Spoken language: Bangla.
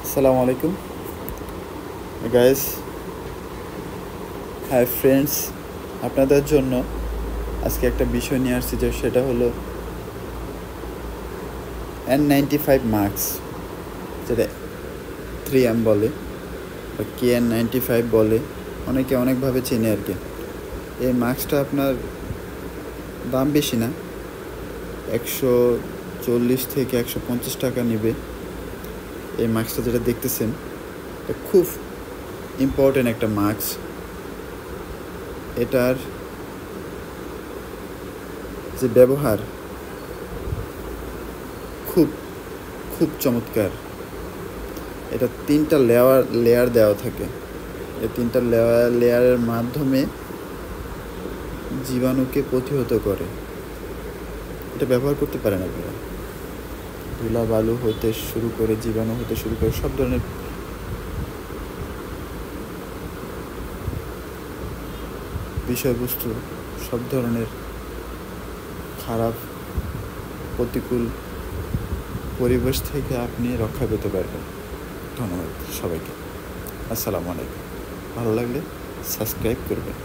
আসসালামু আলাইকুম গাইস, হাই ফ্রেন্ডস। আপনাদের জন্য আজকে একটা বিষয় নিয়ে আসছি, যে সেটা হলো N95 মাস্ক, যেটা 3M বলে বা KN95 বলে, অনেকে অনেকভাবে চেনে আর কি। এই মাস্কটা আপনার দাম বেশি না, 140 থেকে 150 টাকা নেবে। এই মাস্কটা যেটা দেখতেছেন, এটা খুব ইম্পর্টেন্ট একটা মাস্ক। এটার যে ব্যবহার খুব খুব চমৎকার। এটা 3টা লেয়ার দেওয়া থাকে। এই 3টা লেয়ারের মাধ্যমে জীবাণুকে প্রতিহত করে। এটা ব্যবহার করতে পারেন আপনারা। ধুলা বালু হতে শুরু করে, জীবাণু হতে শুরু করে, সব ধরনের বিষয়বস্তু, সব ধরনের খারাপ প্রতিকূল পরিবেশ থেকে আপনি রক্ষা পেতে পারবেন। ধন্যবাদ সবাইকে। আসসালামু আলাইকুম। ভালো লাগলে সাবস্ক্রাইব করবেন।